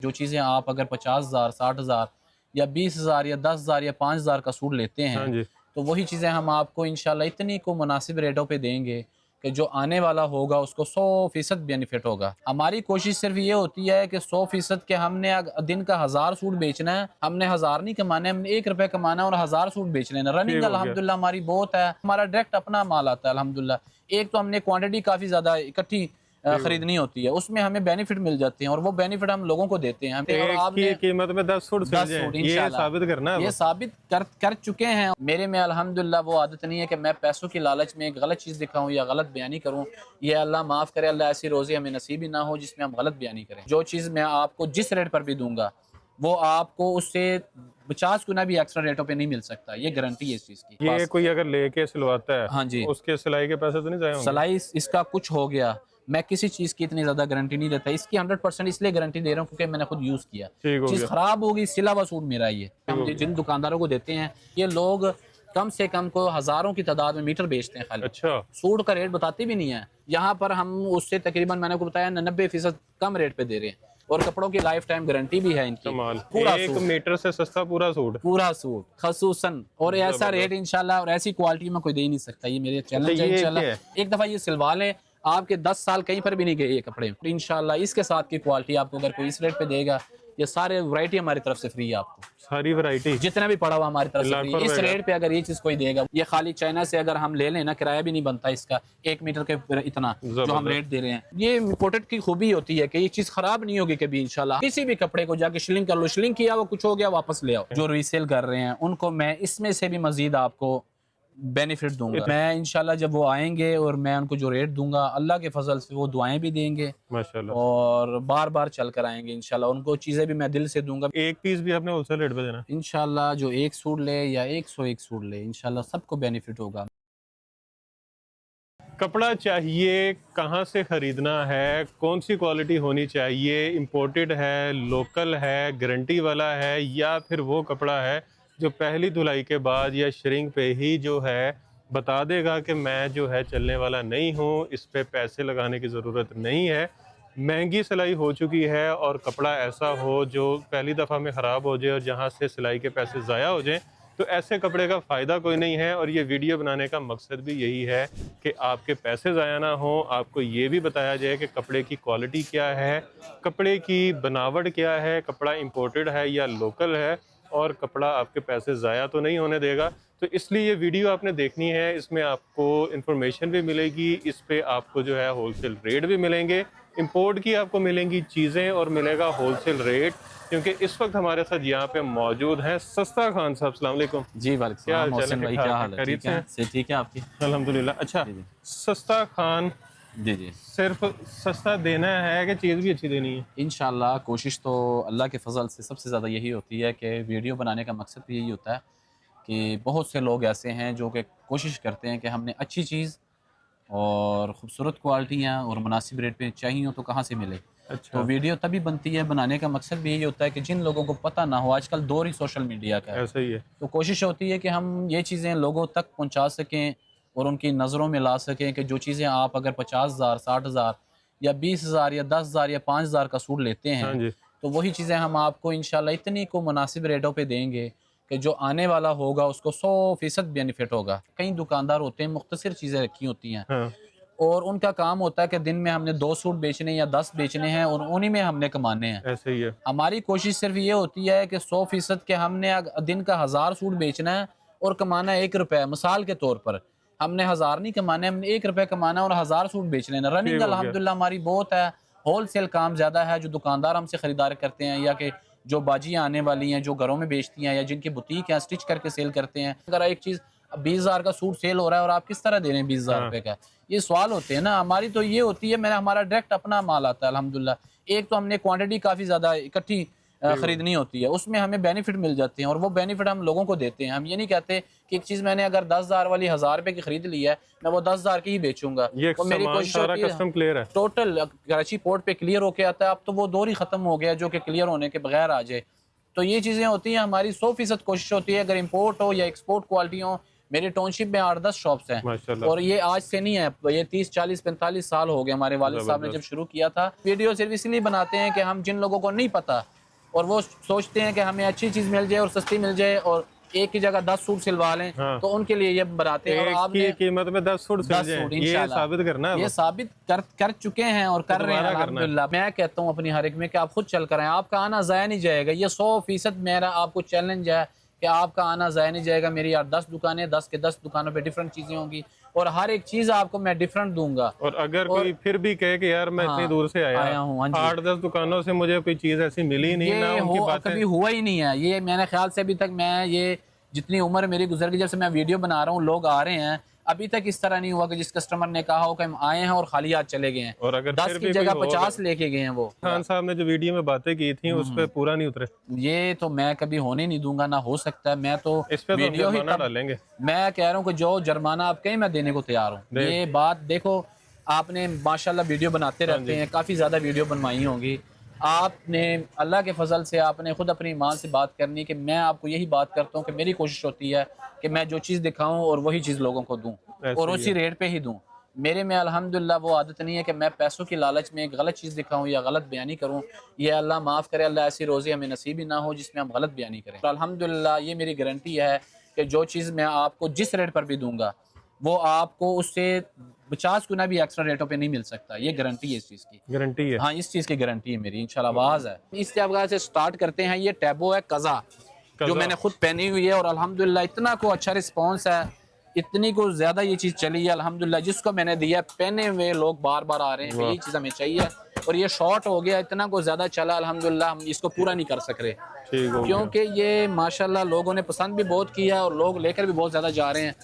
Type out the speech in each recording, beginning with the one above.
जो चीज़ें आप अगर 50,000, 60,000 या 20,000 या 10,000 या 5,000 का सूट लेते हाँ हैं, जी। तो वही चीज़ें हम आपको इंशाल्लाह इतनी को मुनासिब रेटों पे देंगे कि जो आने वाला होगा उसको 100% बेनिफिट होगा। हमारी कोशिश सिर्फ ये होती है कि 100% के हमने दिन का 1000 सूट बेचना है, हमने 1000 नहीं कमाने, हमने 1 रुपये कमाना है और 1000 सूट बेचने हैं। रनिंग ठीक हो गया। अल्हम्दुलिल्लाह हमारी बहुत है, हमारा डायरेक्ट अपना माल आता है अल्हम्दुलिल्लाह। एक तो हमने क्वांटिटी काफ़ी ज़्यादा इकट्ठी ठीक हो गया। खरीदनी होती है, उसमें हमें बेनिफिट मिल जाते हैं और वो बेनिफिट हम लोगों को देते हैं। और एक आपने ही कीमत में 10 सूट सिल 10 जाएँ, सूट ये इंशाल्लाह साबित करना है ये अब। साबित कर चुके हैं। मेरे में अल्हम्दुलिल्लाह वो आदत नहीं है कि मैं पैसों की लालच में एक गलत चीज़ दिखाऊं या गलत बयानी करूं। ये अल्लाह माफ़ करे, अल्लाह ऐसी रोज़ी हमें नसीब ही ना हो जिसमें हम गलत बयानी करें। जो चीज़ मैं आपको जिस रेट पर भी दूंगा वो आपको उससे 50 गुना भी एक्स्ट्रा रेटों पे नहीं मिल सकता। ये गारंटी है इस चीज़ की ये बस। कोई अगर लेके सिलवाता है, हाँ जी, उसके सिलाई के पैसे तो नहीं ज़ाया होंगे? सलाई इसका कुछ हो गया, मैं किसी चीज़ की इतनी ज़्यादा गारंटी नहीं देता। इसकी 100% इसलिए गारंटी दे रहा हूँ क्योंकि मैंने खुद यूज़ किया। ठीक हो चीज़ गया, खराब होगी, सिला हुआ सूट मेरा ये। ठीक हम हो गया। जिन दुकानदारों को देते हैं, ये लोग कम से कम को हज़ारों की तादाद में मीटर बेचते हैं खाली। अच्छा, सूट का रेट बताते भी नहीं है। यहाँ पर हम उससे तकरीबन मैंने आपको बताया 90% कम रेट पे दे रहे हैं और कपड़ों की लाइफ टाइम गारंटी भी है इनकी। कमाल। पूरा 1 सूट, मीटर से सस्ता पूरा सूट। पूरा सूट खसूसन और ऐसा रेट ज़बरदस्त। इंशाल्लाह और ऐसी क्वालिटी में कोई दे ही नहीं सकता। ये मेरे अच्छा, चैलेंज है ये क्या है? इंशाल्लाह। एक दफ़ा ये सिलवा लें, आपके 10 साल कहीं पर भी नहीं गए ये कपड़े इंशाल्लाह। इसके साथ की क्वालिटी आपको अगर कोई इस रेट पे देगा, ये सारे वैरायटी हमारी तरफ से फ्री है आपको। सारी वैरायटी जितना भी पड़ा हुआ हमारी तरफ से फ्री लाखों है। इस रुपए का। रेट पे अगर ये चीज़ कोई देगा, ये खाली चाइना से अगर हम ले लें ना, किराया भी नहीं बनता इसका 1 मीटर के इतना जो हम ज़बरदस्त। रेट दे रहे हैं। ये इम्पोर्टेड की खूबी होती है कि ये चीज़ खराब नहीं होगी कभी इंशाल्लाह। किसी भी कपड़े को जाके शिलिंग कर लो, शिलिंग किया वो कुछ हो गया वापस ले आओ। जो रीसेल कर रहे हैं उनको मैं इसमें से भी मजीद आपको बेनिफिट दूंगा। मैं इंशाल्लाह जब वो आएंगे और मैं उनको जो रेट दूंगा, अल्लाह के फजल से वो दुआएं भी देंगे माशाल्लाह। और बार बार चल कर आएंगे इंशाल्लाह। उनको चीज़ें भी मैं दिल से दूंगा एक पीस भी आपने होलसेल रेट पे देना? इंशाल्लाह। जो एक सूट ले या 101 सूट ले, इंशाल्लाह सबको बेनिफिट होगा। कपड़ा चाहिए, कहाँ से ख़रीदना है, कौन सी क्वालिटी होनी चाहिए, इम्पोर्टेड है, लोकल है, गारंटी वाला है, या फिर वो कपड़ा है जो पहली धुलाई के बाद या श्रिंक पे ही जो है बता देगा कि मैं जो है चलने वाला नहीं हूँ, इस पे पैसे लगाने की ज़रूरत नहीं है। महंगी सिलाई हो चुकी है और कपड़ा ऐसा हो जो पहली दफ़ा में ख़राब हो जाए और जहाँ से सिलाई के पैसे ज़ाया हो जाएँ, तो ऐसे कपड़े का फ़ायदा कोई नहीं है। और ये वीडियो बनाने का मकसद भी यही है कि आपके पैसे ज़ाया ना हो, आपको ये भी बताया जाए कि कपड़े की क्वालिटी क्या है, कपड़े की बनावट क्या है, कपड़ा इंपोर्टेड है या लोकल है, और कपड़ा आपके पैसे ज़ाया तो नहीं होने देगा। तो इसलिए ये वीडियो आपने देखनी है, इसमें आपको इन्फॉर्मेशन भी मिलेगी, इस पे आपको जो है होलसेल रेट भी मिलेंगे, इंपोर्ट की आपको मिलेंगी चीज़ें और मिलेगा होलसेल रेट। क्योंकि इस वक्त हमारे साथ यहाँ पे मौजूद हैं सस्ता खान साहब। अस्सलाम वालेकुम। जी वालेकुम क्या सलाम हाल चाल मोहसिन है? भाई, ठीक क्या ठाक हाल है? है? खैरियत ठीक से है हैं? से ठीक है आपकी? अल्हम्दुलिल्लाह। अच्छा, जी जी सस्ता खान जी जी। सिर्फ सस्ता देना है कि चीज़ भी अच्छी देनी है? इंशाल्लाह कोशिश तो अल्लाह के फजल से सबसे ज़्यादा यही होती है कि वीडियो बनाने का मकसद भी यही होता है कि बहुत से लोग ऐसे हैं जो कि कोशिश करते हैं कि हमने अच्छी चीज़ और ख़ूबसूरत क्वालिटियाँ और मुनासिब रेट पे चाहिए हो तो कहाँ से मिले। तो अच्छा, वीडियो तभी बनती है, बनाने का मकसद भी यही होता है कि जिन लोगों को पता ना हो, आजकल दौर ही सोशल मीडिया का है, ऐसा ही है। तो कोशिश होती है कि हम ये चीज़ें लोगों तक पहुंचा सकें और उनकी नज़रों में ला सकें कि जो चीज़ें आप अगर 50,000, 60,000 या 20,000 या 10,000 या 5,000 का सूट लेते हाँ हैं, जी। तो वही चीज़ें हम आपको इंशाल्लाह इतनी को मुनासिब रेटों पे देंगे कि जो आने वाला होगा उसको 100% बेनिफिट होगा। कई दुकानदार होते हैं, मुख्तसर चीज़ें रखी होती हैं हाँ, और उनका काम होता है कि दिन में हमने 2 सूट बेचने या 10 बेचने हैं और उन्हीं में हमने कमाने हैं। ऐसे ही है। हमारी कोशिश सिर्फ ये होती है कि 100% के हमने दिन का 1000 सूट बेचना है और कमाना है 1 रुपया। मिसाल के तौर पर हमने 1000 नहीं कमाने, हमने 1 रुपया कमाना है और 1000 सूट बेचने हैं। रनिंग ठीक हो गया। अल्हम्दुलिल्लाह हमारी बहुत है, होलसेल काम ज़्यादा है। जो दुकानदार हमसे खरीदारी करते हैं या कि जो बाजियाँ आने वाली हैं जो घरों में बेचती हैं या जिनकी बुटीक है स्टिच करके सेल करते हैं, अगर एक चीज़ 20,000 का सूट सेल हो रहा है और आप किस तरह दे रहे हैं 20,000 हाँ, रुपये का, ये सवाल होते हैं ना। हमारी तो ये होती है, मैंने हमारा डायरेक्ट अपना माल आता है अल्हम्दुलिल्लाह। एक तो हमने क्वांटिटी काफ़ी ज़्यादा इकट्ठी ठीक हो गया। खरीदनी होती है, उसमें हमें बेनिफिट मिल जाते हैं और वो बेनिफिट हम लोगों को देते हैं। हम ये नहीं कहते कि एक चीज़ मैंने अगर 10,000 वाली 1000 रुपये की खरीद ली है, मैं वो 10,000 की ही बेचूंगा। ये वो मेरी सामान कोशिश सारा होती है कस्टम क्लियर है? टोटल कराची पोर्ट पे क्लियर होके आता है। अब तो वो दौर ही ख़त्म हो गया जो कि क्लियर होने के बगैर आ जाए। तो ये चीज़ें होती हैं, हमारी 100% कोशिश होती है अगर इम्पोर्ट हो या एक्सपोर्ट क्वालिटी हो, मेरी टाउनशिप में 8-10 शॉप्स हैं माशाल्लाह। और ये आज से नहीं है, ये 30-40-45 साल हो गए हमारे वालिद साहब ने जब शुरू किया था। वीडियो सिर्फ इसलिए बनाते हैं कि हम जिन लोगों को नहीं पता और वो सोचते हैं कि हमें अच्छी चीज़ मिल जाए और सस्ती मिल जाए और एक ही जगह 10 सूट सिलवा लें, हाँ। तो उनके लिए ये बनाते हैं। और आपने एक कीमत में 10 सूट सिल जाएं, ये साबित करना है, ये साबित कर चुके हैं और कर रहे हैं अल्हम्दुलिल्लाह। मैं कहता हूँ अपनी हर एक में कि आप खुद चल कर आएं, आपका आना ज़ाया नहीं जाएगा। ये 100% मेरा आपको चैलेंज है कि आपका आना ज़ाया नहीं जाएगा। मेरी यार 10 दुकानें, 10 के 10 दुकानों पे डिफरेंट चीज़ें होंगी और हर एक चीज़ आपको मैं डिफरेंट दूंगा। और अगर कोई फिर भी कहे कि यार मैं इतनी दूर से आया हूँ, 8-10 दुकानों से मुझे कोई चीज़ ऐसी मिली नहीं, ना उनकी बातें कभी हुआ ही नहीं है। ये मेरे ख्याल से अभी तक मैं ये जितनी उम्र मेरी गुजर गई, जब से मैं वीडियो बना रहा हूँ, लोग आ रहे हैं, अभी तक इस तरह नहीं हुआ कि जिस कस्टमर ने कहा हो कि हम आए हैं और खाली हाथ चले गए हैं। और अगर 10 की जगह 50 लेके गए हैं। वो खान साहब ने जो वीडियो में बातें की थी उस पे पूरा नहीं उतरे, ये तो मैं कभी होने नहीं दूंगा, ना हो सकता है। मैं तो इस पे वीडियो ही डालेंगे। मैं कह रहा हूँ कि जो जुर्माना आप कहीं मैं देने को तैयार हूँ। ये बात देखो, आपने माशाल्लाह वीडियो बनाते रहते हैं, काफ़ी ज़्यादा वीडियो बनवाई होंगी आपने। अल्लाह के फजल से आपने खुद अपनी ईमान से बात करनी कि मैं आपको यही बात करता हूँ कि मेरी कोशिश होती है कि मैं जो चीज़ दिखाऊं और वही चीज़ लोगों को दूं और उसी रेट पे ही दूं। मेरे में अल्हम्दुलिल्लाह वो आदत नहीं है कि मैं पैसों की लालच में एक गलत चीज़ दिखाऊं या गलत बयानी करूं। ये अल्लाह माफ़ करे, अल्लाह ऐसी रोज़ी हमें नसीब ही ना हो जिसमें हम गलत बयानी करें। तो अल्हम्दुलिल्लाह ये मेरी गारंटी है कि जो चीज़ मैं आपको जिस रेट पर भी दूंगा वो आपको उससे 50 गुना भी एक्स्ट्रा रेटों पे नहीं मिल सकता। ये गारंटी है इस चीज़ की, गारंटी है। हाँ, इस चीज़ की गारंटी है मेरी, इंशाल्लाह आवाज़ है। इस जगह से स्टार्ट करते हैं। ये टैबो है कज़ा, जो मैंने खुद पहनी हुई है और अल्हम्दुलिल्लाह इतना को अच्छा रिस्पॉन्स है, इतनी को ज़्यादा ये चीज़ चली है अल्हम्दुलिल्लाह। जिसको मैंने दिया पहने हुए लोग बार बार आ रहे हैं, यही चीज़ हमें चाहिए। और ये शॉर्ट हो गया, इतना को ज़्यादा चला अल्हम्दुलिल्लाह, हम इसको पूरा नहीं कर सक रहे क्योंकि ये माशाल्लाह लोगों ने पसंद भी बहुत किया और लोग लेकर भी बहुत ज़्यादा जा रहे हैं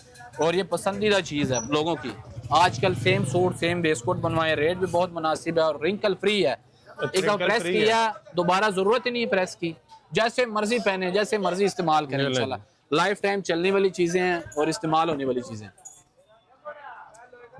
और ये पसंदीदा चीज़ है लोगों की। आजकल सेम सूट सेम वेस्टकोट बनवाए, रेट भी बहुत मुनासिब है और रिंकल फ्री है। एक बार प्रेस किया दोबारा ज़रूरत ही नहीं है प्रेस की, जैसे मर्जी पहने, जैसे मर्जी इस्तेमाल करें। इंशाल्लाह लाइफ टाइम चलने वाली चीज़ें हैं और इस्तेमाल होने वाली चीज़ें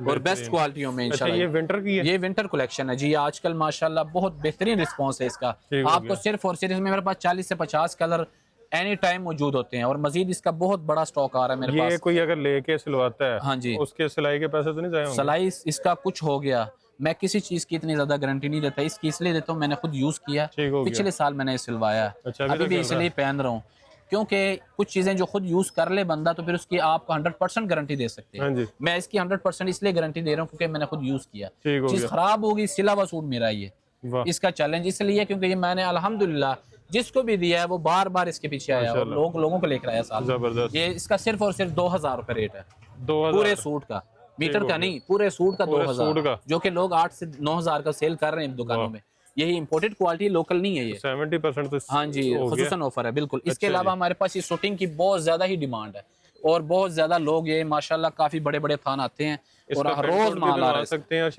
और बेस्ट क्वालिटियों में इंशाल्लाह। ये विंटर की है, ये विंटर कलेक्शन है जी। आजकल माशाल्लाह बहुत बेहतरीन रिस्पांस है इसका। आपको सिर्फ और सिर्फ मेरे पास 40 से 50 कलर एनी टाइम मौजूद होते हैं और मजीद इसका बहुत बड़ा स्टॉक आ रहा है मेरे पास। ये कोई अगर लेके सिलवाता है, हाँ जी, उसके सिलाई के पैसे तो नहीं जाए होंगे? सिलाई इसका कुछ हो गया, मैं किसी चीज़ की इतनी ज़्यादा गारंटी नहीं देता। इसकी इसलिए देता हूँ, मैंने खुद यूज़ किया, पिछले साल मैंने सिलवाया, अभी भी इसलिए पहन रहा हूँ क्योंकि कुछ चीज़ें जो खुद यूज़ कर ले बंदा तो फिर उसकी आपको 100% गारंटी दे सकते हैं। मैं इसकी 100% इसलिए गारंटी दे रहा हूँ क्योंकि मैंने खुद यूज़ किया। चीज़ खराब होगी, सिला हुआ सूट मेरा ये, इसका चैलेंज इसलिए क्योंकि ये मैंने अल्हम्दुलिल्लाह जिसको भी दिया है वो बार बार इसके पीछे आया और लोगों को लेकर आया साथ। ये इसका सिर्फ और सिर्फ 2000 रुपए रेट है पूरे सूट का, मीटर का नहीं, पूरे सूट का 2000 का, जो कि लोग 8 से 9000 का सेल कर रहे हैं दुकानों में। यही इंपोर्टेड क्वालिटी, लोकल नहीं है ये। 70% तो हाँ जी, खुसूसन ऑफर है बिल्कुल। इसके अलावा हमारे पास ये शूटिंग की बहुत ज्यादा ही डिमांड है और बहुत ज्यादा लोग ये माशाल्लाह काफी बड़े बड़े थान आते हैं और रोज माल आ सकते हैं।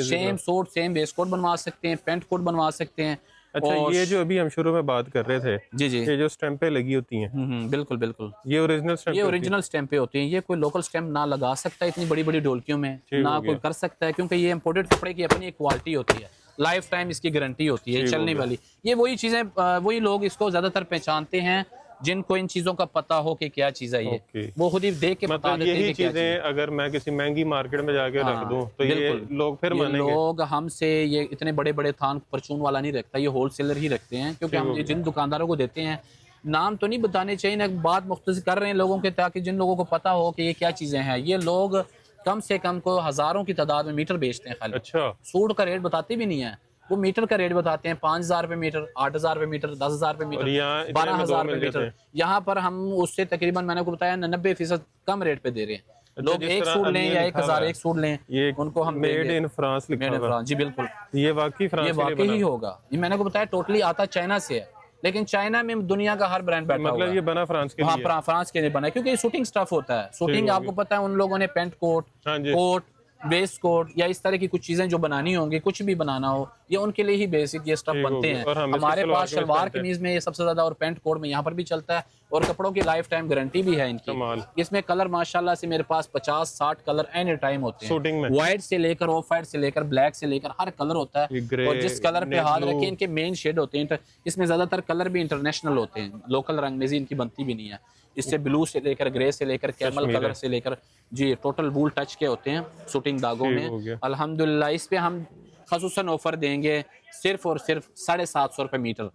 सेम सूट सेम वेस्टकोट बनवा सकते हैं, पेंट कोट बनवा सकते हैं। अच्छा, ये जो अभी हम शुरू में बात कर रहे थे जी जी, ये जो स्टैंपें लगी होती हैं, बिल्कुल बिल्कुल, ये ओरिजिनल स्टैंपें होती हैं। ये कोई लोकल स्टैंप ना लगा सकता है इतनी बड़ी बड़ी ढोलकियों में, ना कोई कर सकता है क्योंकि ये इम्पोर्टेड कपड़े की अपनी एक क्वालिटी होती है, लाइफ टाइम इसकी गारंटी होती है चलने वाली। ये वही चीजें, वही लोग इसको ज्यादातर पहचानते हैं जिनको इन चीजों का पता हो कि क्या चीज है ये, वो खुद ही देख के बता देते हैं। यही चीजें अगर मैं किसी महंगी मार्केट में जाके रख दूं तो ये लोग फिर मानेंगे। लोग हमसे ये इतने बड़े बड़े थान परचून वाला नहीं रखता, ये होलसेलर ही रखते हैं क्योंकि हम जिन दुकानदारों को देते हैं, नाम तो नहीं बताने चाहिए ना, बात मुख्तसर कर रहे हैं लोगों के ताकि जिन लोगों को पता हो कि ये क्या चीजें हैं। ये लोग कम से कम को हजारों की तादाद में मीटर बेचते हैं खाली। अच्छा, सूट का रेट बताते भी नहीं है, वो मीटर का रेट बताते हैं। 5000 रुपए मीटर, 8000 रुपए मीटर, 10,000 रुपए मीटर, 12,000 रुपए मीटर। यहाँ पर हम उससे तकरीबन मैंने को बताया 90% कम रेट पे दे रहे हैं। लोग एक सूट लें या 1000 एक सूट लें, ये उनको हम मेड इन फ्रांस लिखा है। जी बिल्कुल, ये वाकई फ्रांस, ये वाकई ही होगा। ये मैंने को बताया टोटली आता चाइना से है, लेकिन चाइना में दुनिया का हर ब्रांड बैठा मतलब ये बना फ्रांस के लिए, फ्रांस के लिए बना है क्योंकि ये शूटिंग स्टफ होता है। शूटिंग आपको पता है उन लोगों ने पेंट कोट, वेस्ट कोट या इस तरह की कुछ चीज़ें जो बनानी होंगी, कुछ भी बनाना हो, ये उनके लिए ही बेसिक ये स्टफ ठीक हो बनते गया। हैं। और हम इसको हमारे सलवार पास कमीज शलवार पहनते हैं। कमीज में ये सबसे ज़्यादा, और पेंट कोट में यहाँ पर भी चलता है, और कपड़ों की लाइफ टाइम गारंटी भी है इनकी। कमाल। इसमें कलर माशाल्लाह से मेरे पास 50-60 कलर एनी टाइम होते हैं, शूटिंग में व्हाइट से लेकर ऑफ वाइट से लेकर ब्लैक से लेकर हर कलर होता ये है। ग्रे, और जिस कलर पे हाथ ब्लू। रखे इनके मेन शेड होते हैं, इसमें ज़्यादातर कलर भी इंटरनेशनल होते हैं, लोकल रंगरेजी इनकी बनती भी नहीं है। इससे ब्लू से लेकर ग्रे से लेकर कैमल कश्मीर कलर है। से लेकर जी टोटल वूल टच के होते हैं शूटिंग दागों ठीक हो में। गया। अल्हम्दुलिल्लाह इस पे हम खसूसन ऑफर देंगे सिर्फ और सिर्फ 750 रुपये मीटर,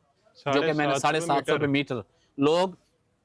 जो कि मैंने 750 रुपये मीटर। लोग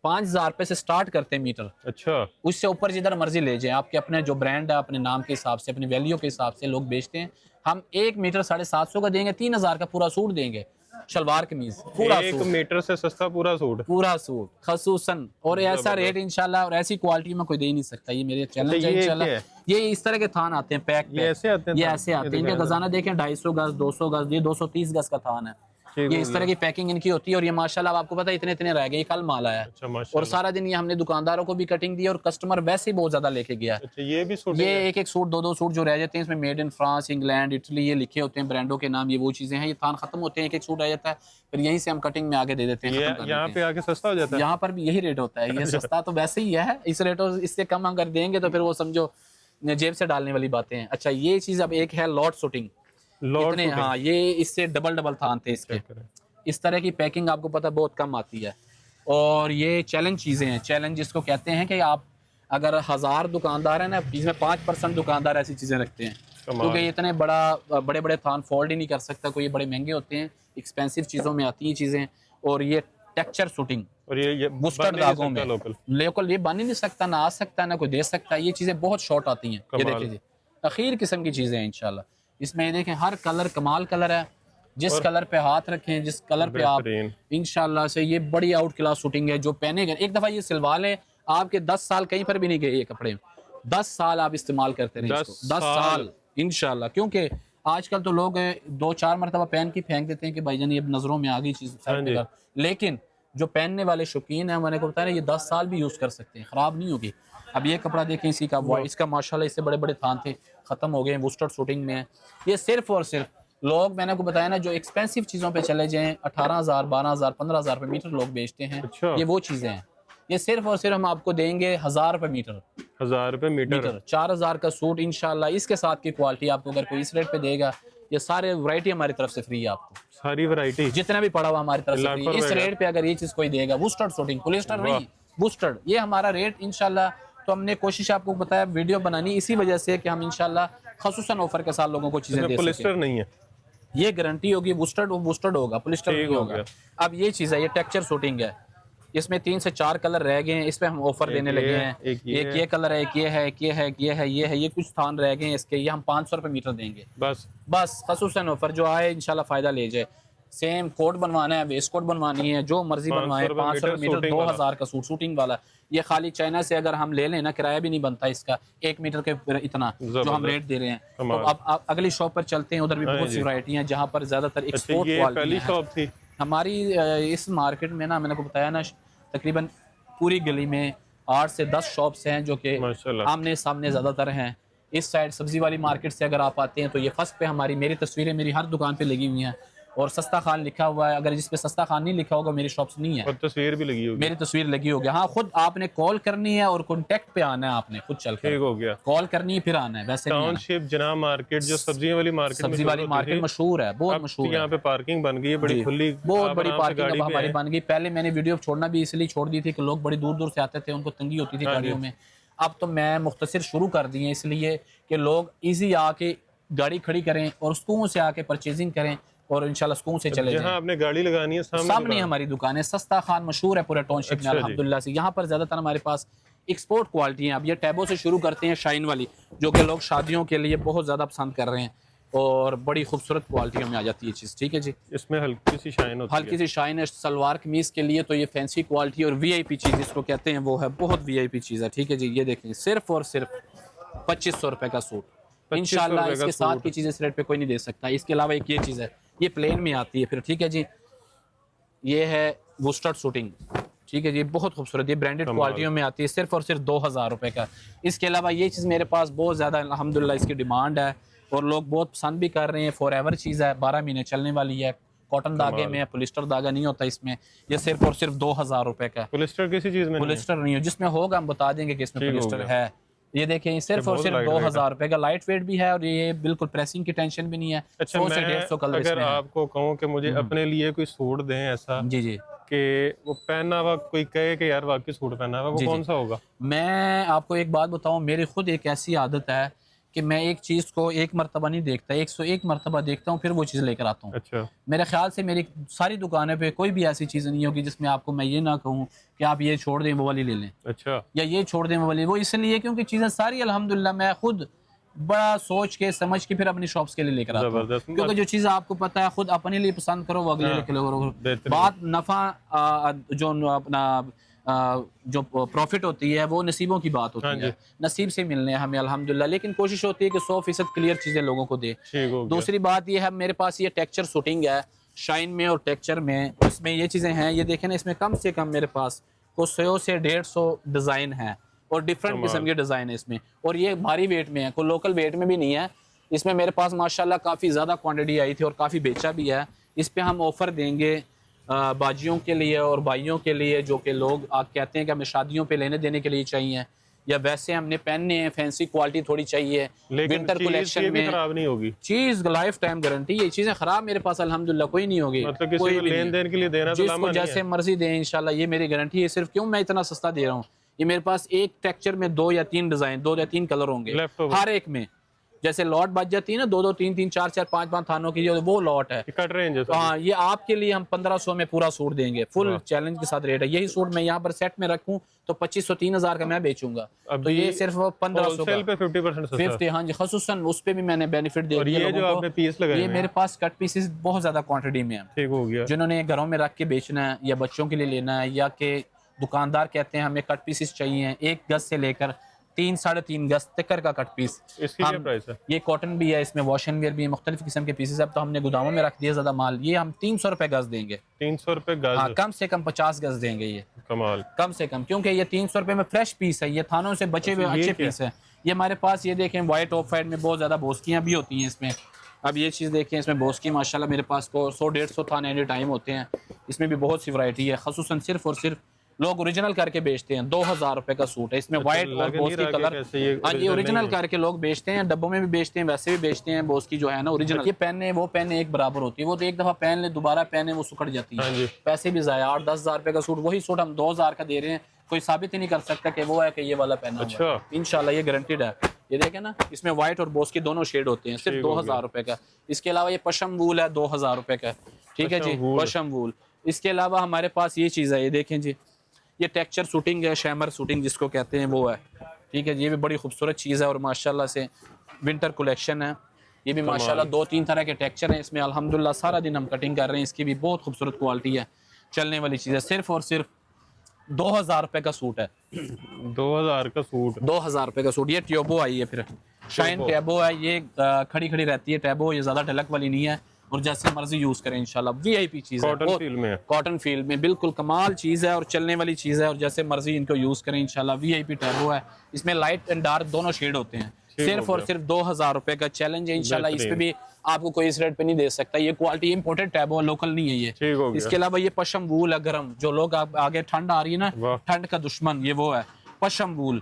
5000 रुपये से स्टार्ट करते हैं मीटर, अच्छा, उससे ऊपर जिधर मर्जी ले जाएं, आपके अपने जो ब्रांड है अपने नाम के हिसाब से, अपनी वैल्यू के हिसाब से लोग बेचते हैं। हम 1 मीटर 750 का देंगे, 3000 का पूरा सूट देंगे, शलवार कमीज पूरा 1 सूट, मीटर से सस्ता पूरा सूट। पूरा सूट खसूसन। और ऐसा रेट इंशाल्लाह और ऐसी क्वालिटी में कोई दे ही नहीं सकता। ये मेरे चैलेंज है ये इंशाल्लाह। क्या है? ये इस तरह के थान आते हैं पैक ये ऐसे आते हैं ये थान? ऐसे आते हैं। इनका खजाना देखें 250 गज 200 गज, ये 230 गज का थान है। ठीक ये हो इस गया। तरह की पैकिंग इनकी होती है। और ये माशाल्लाह आपको पता है इतने इतने रह गए, ये कल माल आया है। अच्छा और माशाल्लाह। सारा दिन ये हमने दुकानदारों को भी कटिंग दी, और कस्टमर वैसे ही बहुत ज्यादा लेके गया है। अच्छा, ये भी सूट ये एक एक सूट 2-2 सूट जो रह जाते हैं, इसमें made in France, England, Italy ये लिखे होते हैं ब्रांडों के नाम। ये वो चीजें हैं, ये थान खत्म होते हैं, एक एक सूट रह जाता है, फिर यहीं से हम कटिंग में आगे दे देते हैं, ये खत्म कर यहाँ देते पे हैं। आके सस्ता हो जाता है। यहाँ पर भी यही रेट होता है। ये सस्ता तो वैसे ही है, इस रेटों इससे कम अगर देंगे तो फिर वो समझो जेब से डालने वाली बातें हैं। अच्छा, ये चीज अब एक है लॉट शूटिंग, लॉट इतने हाँ, ये इससे डबल थान थे इसके। इस तरह की पैकिंग आपको पता बहुत कम आती है। और ये चैलेंज चीज़ें हैं, चैलेंज जिसको कहते हैं कि आप अगर 1000 दुकानदार हैं ना, इसमें 5% दुकानदार ऐसी चीज़ें रखते हैं, क्योंकि इतने बड़े बड़े थान फोल्ड ही नहीं कर सकता कोई, ये बड़े महंगे होते हैं, एक्सपेंसिव चीज़ों में आती हैं चीज़ें। और ये टेक्सचर शूटिंग और ये बुस्टर दागों में लोकल लोकल ये बन ही नहीं सकता, ना आ सकता, ना कोई दे सकता। ये चीज़ें बहुत शॉर्ट आती हैं। ये देखिए जी, अखीर किस्म की चीज़ें हैं इंशाल्लाह। इसमें ये देखें हर कलर कमाल कलर है, जिस कलर पे हाथ रखें, जिस कलर पे आप इंशाल्लाह से, ये बड़ी आउट क्लास शूटिंग है। जो पहनेगा एक दफ़ा ये सिलवा लें, आपके 10 साल कहीं पर भी नहीं गए ये कपड़े, 10 साल आप इस्तेमाल करते रहे इसको, 10 साल इंशाल्लाह। क्योंकि आजकल तो लोग 2-4 मरतबा पहन के फेंक देते हैं कि भाईजान ये नज़रों में आ गई चीज़, लेकिन जो पहनने वाले शौकीन हैं मैंने को बताया ये 10 साल भी यूज़ कर सकते हैं, ख़राब नहीं होगी। अब ये कपड़ा देखें इसी का, इसका माशाल्लाह इससे बड़े बड़े थान थे, ख़त्म हो गए, वुस्टर्ड शूटिंग में है। ये सिर्फ और सिर्फ लोग, मैंने को बताया ना, जो एक्सपेंसिव चीज़ों पे चले जाएं, 18,000 12,000 15,000 रुपये मीटर लोग बेचते हैं। अच्छा। ये वो चीज़ें हैं। ये सिर्फ और सिर्फ हम आपको देंगे 1000 रुपये मीटर, 1000 रुपये मीटर, 4000 का सूट इंशाल्लाह। इसके साथ की क्वालिटी आपको अगर कोई इस रेट पे देगा, ये सारे वैरायटी हमारी तरफ से फ्री है। आपको सारी वैरायटी जितना भी पड़ा हुआ हमारी तरफ से फ्री। इस रेट पे अगर ये चीज़ कोई देगा, बूस्टर्ड शूटिंग, पॉलिएस्टर नहीं, बूस्टर्ड, ये हमारा रेट इंशाल्लाह। तो हमने कोशिश आपको बताया वीडियो बनानी इसी वजह से कि हम इंशाल्लाह खसूसन ऑफर के साथ लोगों को चीजें दे सकें। पॉलिएस्टर नहीं है, ये गारंटी होगी, बूस्टर्ड वो बूस्टर्ड होगा, पॉलिएस्टर नहीं होगा। अब ये चीज़ है, ये टेक्सचर शूटिंग है, इसमें 3 से 4 कलर रह गए हैं, इस पे हम ऑफर देने लगे हैं। एक ये कलर है, एक ये है, एक ये है, एक ये है, ये है, ये कुछ स्थान रह गए हैं इसके, ये हम 500 रुपये मीटर देंगे बस खसूसन ऑफर। जो आए इंशाल्लाह फ़ायदा ले जाए। सेम कोट बनवाना है, वेस्ट कोट बनवानी है, जो मर्जी बनवाए, 500 रुपये मीटर 2000 का सूट शूटिंग वाला। ये खाली चाइना से अगर हम ले लें ना, किराया भी नहीं बनता इसका 1 मीटर के इतना जो हम रेट दे रहे हैं। तो अब अगली शॉप पर चलते हैं, उधर भी बहुत सी वैरायटी हैं जहाँ पर ज्यादातर एक्सपोर्ट क्वालिटी है। हमारी इस मार्केट में ना, मैंने को बताया ना, तकरीबन पूरी गली में 8 से 10 शॉप्स हैं जो कि आमने सामने ज़्यादातर हैं। इस साइड सब्जी वाली मार्केट से अगर आप आते हैं तो ये फर्स्ट पे हमारी, मेरी तस्वीरें मेरी हर दुकान पे लगी हुई हैं, और सस्ता खान लिखा हुआ है। अगर जिस पे सस्ता खान नहीं लिखा होगा मेरी शॉप्स नहीं है, और तस्वीर भी लगी होगी, मेरी तस्वीर लगी होगी। हाँ, खुद आपने कॉल करनी है और कॉन्टेक्ट पे आना है, आपने खुद चल के हो गया, कॉल करनी है फिर आना है। वैसे टाउनशिप जना मार्केट जो सब्जियों वाली मार्केट, सब्जी वाली मार्केट मशहूर है, बहुत मशहूर है। यहाँ पे पार्किंग बन गई है बड़ी खुली, बहुत बड़ी पार्किंग हमारी बन गई। पहले मैंने वीडियो छोड़ना भी इसलिए छोड़ दी थी कि लोग बड़ी दूर दूर से आते थे, उनको तंगी होती थी गाड़ियों में। अब तो मैं मुख्तसर शुरू कर दी है इसलिए कि लोग इजी आके गाड़ी खड़ी करें और सुकून से आके परचेजिंग करें और इंशाल्लाह सुकून से चले जहाँ आपने गाड़ी लगानी है सामने हमारी दुकान है। सस्ता खान मशहूर है पूरे टाउनशिप में अल्हम्दुलिल्लाह से। यहाँ पर ज़्यादातर हमारे पास एक्सपोर्ट क्वालिटी है। अब ये टैबो से शुरू करते हैं, शाइन वाली, जो कि लोग शादियों के लिए बहुत ज़्यादा पसंद कर रहे हैं, और बड़ी खूबसूरत क्वालिटी में आ जाती है चीज़। ठीक है जी, इसमें हल्की सी शाइन होती है, हल्की सी शाइन है। सलवार कमीज के लिए तो ये फैंसी क्वालिटी और वीआईपी चीज़ जिसको कहते हैं वो है, बहुत वीआईपी चीज़ है। ठीक है जी, ये देखें सिर्फ और सिर्फ 2500 रुपये का सूट इंशाल्लाह। इसके साथ की चीज़ इस रेट पे कोई नहीं दे सकता। इसके अलावा एक ये चीज़ है, ये प्लेन में आती है फिर। ठीक है जी, ये है बूस्टर्ड शूटिंग, ठीक है जी, बहुत खूबसूरत, ये ब्रांडेड क्वालिटियों में आती है, सिर्फ और सिर्फ 2000 रुपये का। इसके अलावा ये चीज़ मेरे पास बहुत ज़्यादा अल्हम्दुलिल्लाह इसकी डिमांड है और लोग बहुत पसंद भी कर रहे हैं। फॉर एवर चीज़ है, 12 महीने चलने वाली है, कॉटन धागे में है, पोलिस्टर धागा नहीं होता इसमें। ये सिर्फ और सिर्फ 2000 रुपये का। पॉलिस्टर किसी चीज़ में पोलिस्टर नहीं है, जिसमें होगा हम बता देंगे कि इसमें पोलिस्टर है। ये देखें, ये सिर्फ और सिर्फ 2000 रुपये का, लाइट वेट भी है और ये बिल्कुल प्रेसिंग की टेंशन भी नहीं है। अच्छा, 100 से 150 कलर अगर इसमें है। आपको कहूँ कि मुझे अपने लिए कोई सूट दें ऐसा जी जी, कि वो पहना हुआ कोई कहे कि यार वाकई सूट पहना हुआ, वो कौन सा होगा? मैं आपको एक बात बताऊं, मेरी खुद एक ऐसी आदत है कि मैं एक चीज़ को एक मरतबा नहीं देखता, 101 मरतबा देखता हूँ, फिर वो चीज़ लेकर आता हूँ। अच्छा, मेरे ख्याल से मेरी सारी दुकानों पे कोई भी ऐसी चीज़ नहीं होगी जिसमें आपको मैं ये ना कहूँ कि आप ये छोड़ दें वो वाली ले लें, अच्छा, या ये छोड़ दें वो वाली। वो इसलिए क्योंकि चीज़ें सारी अल्हम्दुलिल्लाह मैं खुद बड़ा सोच के समझ के फिर अपनी शॉप्स के लिए लेकर आता हूँ। जबरदस्त। क्योंकि जो चीज़ आपको पता है खुद अपने लिए पसंद करो, वो अगले के लिए करो। बेहतरीन। बात नफ़ा जो अपना जो प्रॉफिट होती है वो नसीबों की बात होती है, नसीब से मिलने हैं हमें अल्हम्दुलिल्लाह। लेकिन कोशिश होती है कि 100% क्लियर चीज़ें लोगों को दे। ठीक हो गया। दूसरी बात ये है, मेरे पास ये टेक्सचर शूटिंग है, शाइन में और टेक्सचर में, इसमें ये चीज़ें हैं। ये देखें ना, इसमें कम से कम मेरे पास को 100 से 150 डिज़ाइन है और डिफरेंट किस्म के डिज़ाइन है इसमें। और ये भारी वेट में है, कोई लोकल वेट में भी नहीं है। इसमें मेरे पास माशाल्लाह काफ़ी ज़्यादा क्वांटिटी आई थी और काफ़ी बेचा भी है। इस पे हम ऑफ़र देंगे बाजियों के लिए और भाइयों के लिए, जो कि लोग आप कहते हैं कि हमें शादियों पे लेने देने के लिए चाहिए, या वैसे हमने पहनने हैं, फैंसी क्वालिटी थोड़ी चाहिए विंटर कलेक्शन में। खराब नहीं होगी चीज़ लाइफ टाइम गारंटी, ये चीज़ें खराब मेरे पास अल्हम्दुलिल्लाह कोई नहीं होगी। मतलब किसी को लेन देन के लिए देना तो जिसको जैसे मर्जी दें इंशाल्लाह, ये मेरी गारंटी है। सिर्फ क्यों मैं इतना सस्ता दे रहा हूँ, ये मेरे पास एक टेक्सचर में 2 या 3 डिजाइन, 2 या 3 कलर होंगे हर एक में। जैसे लॉट बच जाती है ना, 2 2 3 3 4 4 5 5 थानों की, वो लॉट है, कट रेंज है। हाँ, ये आपके लिए हम 1500 में पूरा सूट देंगे, फुल चैलेंज के साथ रेट है। यही सूट मैं यहाँ पर सेट में रखूँ तो 2500 3000 का मैं बेचूंगा, तो ये सिर्फ 1500 पे 50% 50। हाँ जी, खसूसन उस पे भी मैंने बेनिफिट दे दिया ये जो आपने पीस लगाए, ये मेरे पास कट पीसेस बहुत ज्यादा क्वांटिटी में है। ठीक हो गया। जिन्होंने घरों में रख के बेचना है या बच्चों के लिए लेना है, या कि दुकानदार कहते हैं हमें कट पीसेस चाहिए 1 गज से लेकर 3 साढ़े 3 गज तक का कट पीस। इसकी क्या प्राइस है? ये कॉटन भी है, इसमें वॉश एंड वेयर भी है, मुख्तलिफ किस्म के पीसेस। अब तो हमने गोदामों में रख दिया ज्यादा माल, ये हम 300 रुपए गज देंगे। 300 रुपए गज? हाँ, कम से कम 50 गज देंगे ये, कमाल, कम से कम, क्योंकि ये 300 रुपए में फ्रेश पीस है, ये थानों से बचे हुए अच्छे पीस है। ये हमारे पास ये देखें, व्हाइट ऑफ वाइट में बहुत ज्यादा बोस्कियाँ भी होती हैं इसमें। अब ये चीज़ देखें, इसमें बोस्की माशाल्लाह मेरे पास को 100-150 थाने एनी टाइम होते हैं। इसमें भी बहुत सी वैरायटी है, खसूसन सिर्फ और सिर्फ लोग ओरिजिनल करके बेचते हैं। 2000 रुपए का सूट है, इसमें व्हाइट और बोस्की कलर। हाँ जी, ओरिजिनल करके लोग बेचते हैं, डब्बों में भी बेचते हैं, वैसे भी बेचते हैं। बोस्की जो है ना ओरिजिनल, ये पहनने वो पहनने एक बराबर होती है। वो तो एक दफा पहन ले, दोबारा पहने वो सुकड़ जाती है, पैसे भी जाया। 8-10 हजार रुपए का सूट, वही सूट हम 2000 का दे रहे हैं। कोई साबित ही नहीं कर सकता कि वो है कि ये वाला पहना हुआ है। इंशाल्लाह ये गारंटीड है। ये देखें ना, इसमें व्हाइट और बोस्की दोनों शेड होते हैं, सिर्फ 2000 रुपए का। इसके अलावा ये पशम वूल है 2000 रुपए का, ठीक है जी, पशम वूल। इसके अलावा हमारे पास ये चीज़ है, ये देखें जी, ये टेक्सचर शूटिंग है, शैमर शूटिंग जिसको कहते हैं वो है, ठीक है। ये भी बड़ी खूबसूरत चीज़ है और माशाल्लाह से विंटर कलेक्शन है। ये भी माशाल्लाह 2-3 तरह के टेक्सचर हैं इसमें। अल्हम्दुलिल्लाह सारा दिन हम कटिंग कर रहे हैं, इसकी भी बहुत खूबसूरत क्वालिटी है, चलने वाली चीज़ है। सिर्फ और सिर्फ 2000 रुपए का सूट है। 2000 का सूट, 2000 रुपए का सूट। ये ट्यूबो आई है, फिर शाइन टैबो है, ये खड़ी खड़ी रहती है टैबो, ये ज़्यादा ढलक वाली नहीं है और जैसे मर्जी यूज करें इंशाल्लाह। वीआईपी चीज़ है, कॉटन फील में, कॉटन फील में बिल्कुल कमाल चीज़ है और चलने वाली चीज़ है और जैसे मर्जी इनको यूज करें इंशाल्लाह। वीआईपी टैबो है, इसमें लाइट एंड डार्क दोनों शेड होते हैं। सिर्फ और सिर्फ 2000 रुपए का चैलेंज है इंशाल्लाह। इस पे भी आपको कोई इस रेट पे नहीं दे सकता। ये क्वालिटी इंपोर्टेड टैबो, लोकल नहीं है ये। इसके अलावा ये पशम वूल है गर्म, जो लोग आगे ठंड आ रही है ना, ठंड का दुश्मन ये वो है पशम वूल,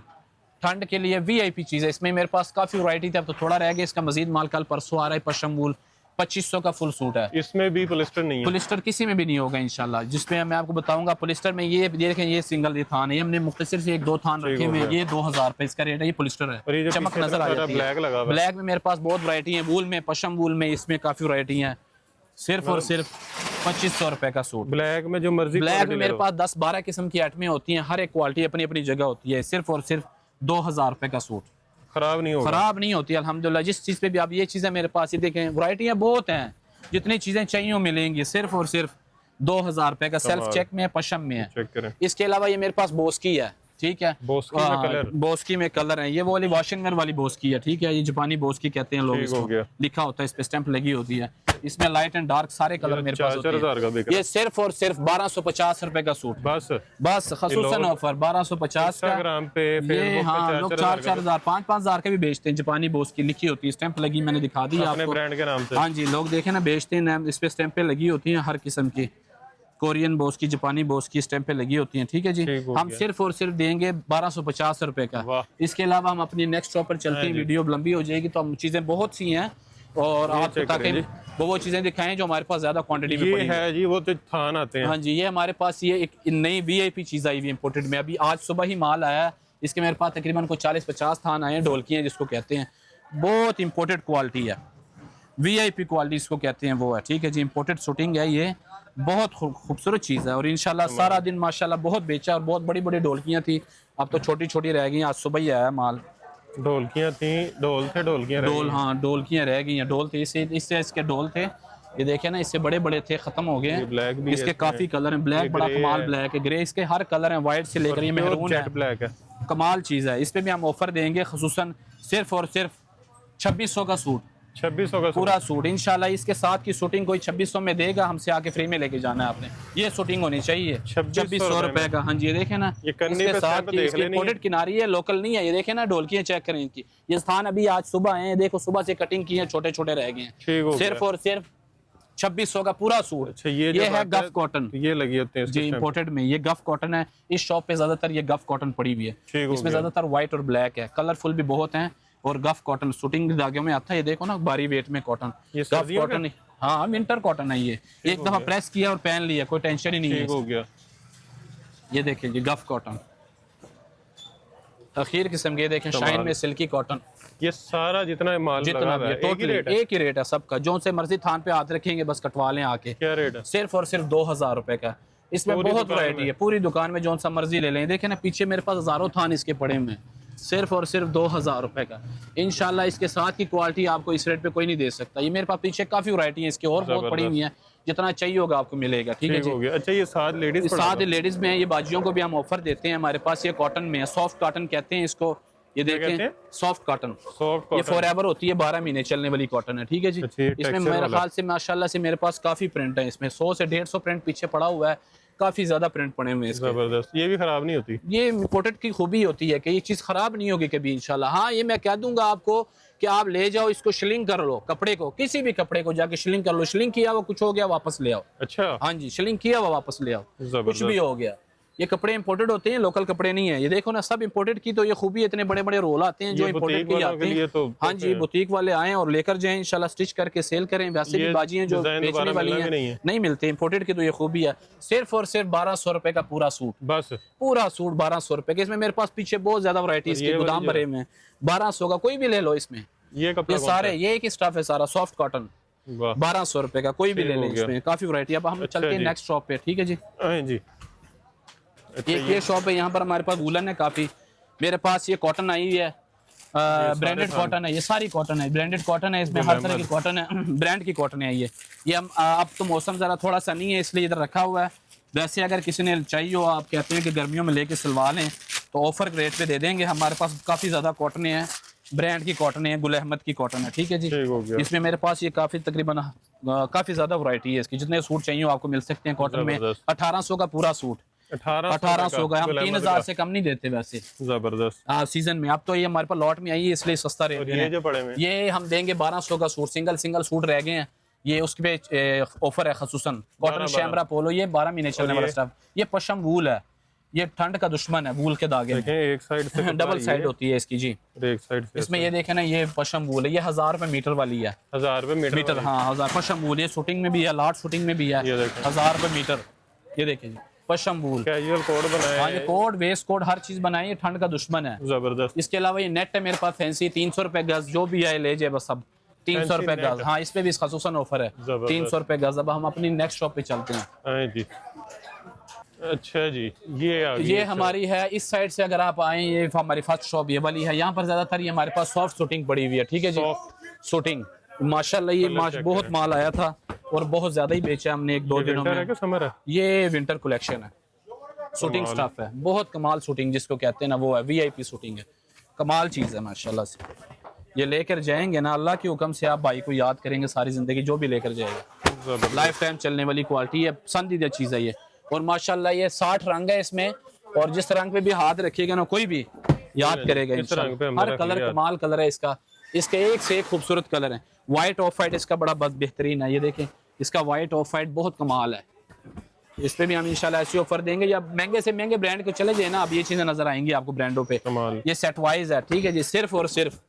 ठंड के लिए वीआईपी चीज़ है। इसमें मेरे पास काफी वैरायटी थी, अब तो थोड़ा रह गया, इसका मजीद माल कल परसों आ रहा है। पशम वूल 2500 का फुल सूट है। इसमें भी पॉलिस्टर नहीं है? पॉलिस्टर किसी में भी नहीं होगा इंशाल्लाह, जिसमें मैं आपको बताऊंगा। पॉलिस्टर में ये देखें, ये सिंगल ये थान है, हमने मुख्तसर से 1-2 थान रखे हुए हैं। ये 2000 रुपए इसका रेट है। ये पॉलिस्टर है, चमक नजर आ जाती है। ब्लैक में मेरे पास बहुत वैरायटी है, वूल में, पशम वूल में, इसमें काफी वैरायटी है। सिर्फ और सिर्फ 2500 रुपए का सूट। ब्लैक में जो मर्जी, ब्लैक में मेरे पास 10-12 किस्म की आइटमें होती हैं, हर एक क्वालिटी अपनी अपनी जगह होती है। सिर्फ और सिर्फ 2000 रुपए का सूट, खराब नहीं होगा, खराब नहीं होती अल्हम्दुलिल्लाह। जिस चीज पे भी आप, ये चीजें मेरे पास ये देखें, वैरायटियां बहुत हैं, जितनी चीजें चाहिए वो मिलेंगी। सिर्फ और सिर्फ 2000 रुपए का, सेल्फ चेक में है, पशम में है। चेक करें। इसके अलावा ये मेरे पास बोस्की है, ठीक है। बोस्की में कलर, बोस्की में कलर है, ये वो वाली वॉशिंग वेयर वाली बोस्की है, ठीक है। ये जापानी बोस्की कहते हैं लोग इसको, लिखा होता है इस पे, स्टैंप लगी होती है। इसमें लाइट एंड डार्क सारे कलर मेरे पास होते हैं। ये सिर्फ और सिर्फ 1250 रुपए का सूट, बस खसूसन ऑफर 1250 का। ये हाँ लोग 4-4 5-5 हजार के भी बेचते हैं। जापानी बोस्की लिखी होती है, स्टैंप लगी, मैंने दिखा दी आपको ब्रांड के नाम से। हाँ जी, लोग देखे ना बेचते हैं, इस पे स्टैंपें लगी होती हैं हर किस्म की, कोरियन बोस की, जापानी बोस की स्टैंपें लगी होती हैं, ठीक है जी। हम सिर्फ और सिर्फ देंगे 1250 रुपए का। इसके अलावा हम अपनी नेक्स्ट शॉप पर चलते हैं, वीडियो लंबी हो जाएगी तो हम चीजें बहुत सी हैं और आपको ताकि वो चीजें दिखाएं जो हमारे पास ज्यादा क्वांटिटी में पड़ी है जी। वो तो थान आते हैं। हाँ जी, ये हमारे पास ये एक नई VIP चीज आई हुई इम्पोर्टेड में, अभी आज सुबह ही माल आया है। इसके मेरे पास तकरीबन को 40-50 थान आए हैं, ढोलकियां जिसको कहते हैं, बहुत इंपोर्टेड क्वालिटी है, VIP क्वालिटी इसको कहते हैं वो है, ठीक है जी। इंपोर्टेड शूटिंग है, ये बहुत खूबसूरत चीज़ है और इंशाल्लाह सारा दिन माशाल्लाह बहुत बेचा और बहुत बड़ी बड़ी ढोलकियाँ थी, अब तो छोटी छोटी रह गई, आज सुबह ही आया माल। ढोलकियाँ थी, ढोल थे, ढोल, हाँ ढोलकियाँ रह गई हैं, ढोल थे, इससे इसके ढोल थे, ये देखे ना, इससे बड़े बड़े थे, खत्म हो गए। इसके काफी कलर हैं, ब्लैक बड़ा कमाल ब्लैक है, ग्रे, इसके हर कलर है, व्हाइट से लेकर ये मेहरून है, ब्लैक है, कमाल चीज़ है। इस पे भी हम ऑफर देंगे खसूसन सिर्फ और सिर्फ 2600 का सूट, 2600 का पूरा सूट इंशाल्लाह। इसके साथ की शूटिंग कोई 2600 में देगा, हमसे आके फ्री में लेके जाना है आपने, ये शूटिंग होनी चाहिए 2600 रुपए का। हाँ जी, ये देखे ना, इसके साथ की इंपोर्टेड किनारी है, लोकल नहीं है। ये देखे ना, ढोलकियां चेक करें इनकी, ये स्थान अभी आज सुबह आए हैं, देखो सुबह से कटिंग की है, छोटे छोटे रह गए हैं, सिर्फ और सिर्फ 2600 का पूरा सूट। अच्छा, ये है गफ कॉटन, ये लगी होते हैं जी इंपोर्टेड में, ये गफ कॉटन है। इस शॉप पे ज्यादातर ये गफ कॉटन पड़ी हुई है, इसमें ज्यादातर व्हाइट और ब्लैक है, कलरफुल भी बहुत हैं और गफ कॉटन शूटिंग धागे में आता है। ये देखो ना, भारी वेट में कॉटन, गफ कॉटन, हाँ विंटर कॉटन है ये, एक दफा प्रेस किया और पहन लिया, कोई टेंशन ही नहीं है। हो गया। ये देखें जी, गफ कॉटन अखीर किस्म के, देखें शाइन में सिल्की कॉटन, ये सारा जितना माल जितना भी एक ही रेट है सबका, जो से मर्जी थान पे हाथ रखेंगे बस कटवा लें आके। क्या रेट है? सिर्फ और सिर्फ 2000 रुपए का। इसमें बहुत वैरायटी है, पूरी दुकान में जो सा मर्जी ले लें। देखें ना, पीछे मेरे पास हजारों थान इसके पड़े हुए हैं, सिर्फ और सिर्फ 2000 रुपए का। इंशाल्लाह इसके साथ की क्वालिटी आपको इस रेट पे कोई नहीं दे सकता। ये मेरे पास पीछे काफी वैरायटी है इसकी, और बहुत पड़ी हुई है, जितना चाहिए होगा आपको मिलेगा, ठीक है जी। अच्छा, ये साथ लेडीज में है, ये बाजियों को भी हम ऑफर देते हैं हमारे पास। ये कॉटन में है, सॉफ्ट कॉटन कहते हैं इसको, ये देखें सॉफ्ट कॉटन, ये फॉरएवर होती है, 12 महीने चलने वाली कॉटन है, ठीक है जी। इसमें मेरे ख्याल से माशाल्लाह से मेरे पास काफी प्रिंट है, इसमें 100 से 150 प्रिंट पीछे पड़ा हुआ है, काफी ज्यादा प्रिंट पड़े हुए हैं। जबरदस्त, ये भी खराब नहीं होती, ये इंपोर्टेड की खूबी होती है कि ये चीज खराब नहीं होगी कभी इंशाल्लाह। हाँ, ये मैं कह दूंगा आपको कि आप ले जाओ इसको, शिलिंग कर लो कपड़े को, किसी भी कपड़े को जाके शिलिंग कर लो, शिलिंग किया हुआ कुछ हो गया वापस ले आओ। अच्छा, हाँ जी, शिलिंग किया हुआ वापस ले आओ, कुछ भी हो गया। ये कपड़े इंपोर्टेड होते हैं, लोकल कपड़े नहीं है। ये देखो ना, सब इंपोर्टेड की तो ये खूबी, इतने बड़े बड़े रोल आते हैं जो इंपोर्टेड के आते हैं। तो हाँ जी, बुटीक वाले आए और लेकर जाएं, इंशाल्लाह स्टिच करके सेल करें। वैसे भी बाजी हैं जो बेचने वाली हैं, नहीं मिलते इंपोर्टेड की, तो ये खूबी है। सिर्फ और सिर्फ 1200 रुपए का पूरा सूट, बस पूरा सूट 1200 रुपए का। इसमें मेरे पास पीछे बहुत ज्यादा वैरायटी इसके गोदाम भरे में, 1200 का कोई भी ले लो। इसमें ये सारे ये एक स्टफ है सारा, सॉफ्ट कॉटन, 1200 रुपए का, कोई भी ले लें। इसमें काफी वैरायटी। अब हम चलते हैं नेक्स्ट शॉप पे, ठीक है जी। ये शॉप है, यहाँ पर हमारे पास वूलन है काफी। मेरे पास ये कॉटन आई हुई है, ब्रांडेड कॉटन है, ये सारी कॉटन है, ब्रांडेड कॉटन है, इसमें हर तरह की कॉटन है, ब्रांड की कॉटन है ये हम अब तो मौसम जरा थोड़ा सा नहीं है इसलिए इधर रखा हुआ है। वैसे अगर किसी ने चाहिए हो, आप कहते हैं कि गर्मियों में लेके सिलवा लें, तो ऑफर रेट पे दे देंगे। हमारे पास काफी ज्यादा कॉटन है, ब्रांड की कॉटन है, गुल अहमद की कॉटन है, ठीक है जी। इसमें मेरे पास ये काफी तकरीबन काफी ज्यादा वैरायटी है इसकी, जितने सूट चाहिए आपको मिल सकते हैं कॉटन में। 1800 का पूरा सूट, 1800 का, हम 3000 से कम नहीं देते वैसे। जबरदस्त, सीजन में अब तो ये हमारे पास लॉट में आई है इसलिए सस्ता रेट है। ये हम देंगे 1200 का सूट, सिंगल सूट रह गए हैं, ये उसके पे ऑफर है खसूसन। कॉटन शैमरा पोलो, ये 12 महीने चलने वाला स्टफ। ये पशम वूल है, ये ठंड का दुश्मन है, वूल के धागे में एक साइड से डबल साइड होती है इसकी जी, एक साइड से। इसमें ये देखे ना, ये पशम वूल है, ये 1000 रुपए मीटर वाली है, 1000 रुपए मीटर। हाँ 1000 पशम वूल, ये शूटिंग में भी है, लाट शूटिंग में भी है, 1000 रुपए मीटर। ये देखिए जी, पशम वूल, कैजुअल कोड बनाया है, ये कोड वेस्ट कोड हर चीज बनाई है, ठंड का दुश्मन है, जबरदस्त। इसके अलावा ये नेट है मेरे पास फैंसी, 300 रुपए गज, जो भी है ले जाए बस। अब 300 रुपए गज, हाँ इस पे भी खसूसन ऑफर है, 300 रुपए गज। अब हम अपनी नेक्स्ट शॉप पे चलते हैं। अच्छा जी, ये हमारी है इस साइड से, अगर आप आए, ये हमारी फर्स्ट शॉप ये वाली है। यहाँ पर ज्यादातर ये हमारे पास सॉफ्ट शूटिंग पड़ी हुई है, ठीक है जी, शूटिंग माशाल्लाह। ये बहुत माल आया था और बहुत ज्यादा ही बेचा हमने 1-2 दिनों में। समर है, ये विंटर कलेक्शन है, शूटिंग स्टफ है, बहुत कमाल शूटिंग जिसको कहते हैं ना, वो है वीआईपी शूटिंग है, कमाल चीज़ है माशाल्लाह से। ये लेकर जाएंगे ना, अल्लाह के हुक्म से आप भाई को याद करेंगे सारी ज़िंदगी, जो भी लेकर जाएगा लाइफ टाइम चलने वाली क्वालिटी है, पसंदीदा चीज़ है ये। और माशाल्लाह ये 60 रंग है इसमें, और जिस रंग पे भी हाथ रखिएगा ना कोई भी याद करेगा इंशाल्लाह। हर कलर कमाल कलर है इसका, इसके एक से एक खूबसूरत कलर है। वाइट ऑफ वाइट इसका बड़ा बेहतरीन है, ये देखें इसका वाइट ऑफ वाइट बहुत कमाल है। इस पे भी हम इंशाल्लाह ऐसी ऑफर देंगे, या महंगे से महंगे ब्रांड के चले जाए ना, अब ये चीजें नजर आएंगी आपको ब्रांडों पे। ये सेट वाइज है, ठीक है जी, सिर्फ और सिर्फ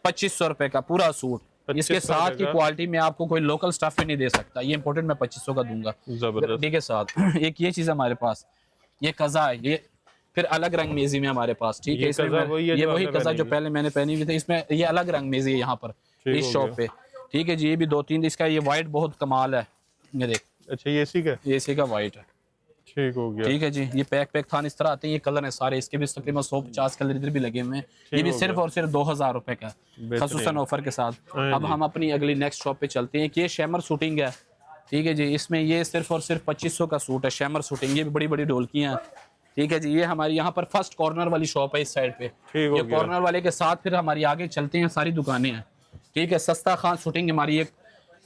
2500 रुपए का पूरा सूट। इसके साथ की क्वालिटी में आपको कोई लोकल स्टफ भी नहीं दे सकता, ये इंपोर्टेड मैं 2500 का दूंगा गारंटी के साथ। एक ये चीज हमारे पास, ये कजा है, ये फिर अलग रंग मेजी में हमारे पास, ठीक है। इसमें ये वही कजा जो पहले मैंने पहनी हुई थी, इसमें ये अलग रंग मेजी है यहाँ पर इस शॉप पे, ठीक है जी। ये भी 2-3, इसका ये वाइट बहुत कमाल है, ये देख। अच्छा ये इसी का वाइट है, ठीक हो गया, ठीक है जी। ये पैक थान इस तरह आते हैं, ये कलर है सारे, इसके भी तकरीबन 150 कलर इधर भी लगे हुए हैं। ये भी सिर्फ और सिर्फ 2000 रुपए का खसूसन ऑफर के साथ। अब हम अपनी अगली नेक्स्ट शॉप पे चलते हैं। ये शैमर शूटिंग है, ठीक है जी। इसमें ये सिर्फ और सिर्फ 2500 का सूट है, शैमर शूटिंग। ये भी बड़ी बड़ी ढोलकियां, ठीक है जी। ये हमारी यहाँ पर फर्स्ट कॉर्नर वाली शॉप है इस साइड पे। ये कॉर्नर वाले के साथ फिर हमारी आगे चलते हैं, सारी दुकानें हैं, ठीक है। सस्ता खान शूटिंग हमारी एक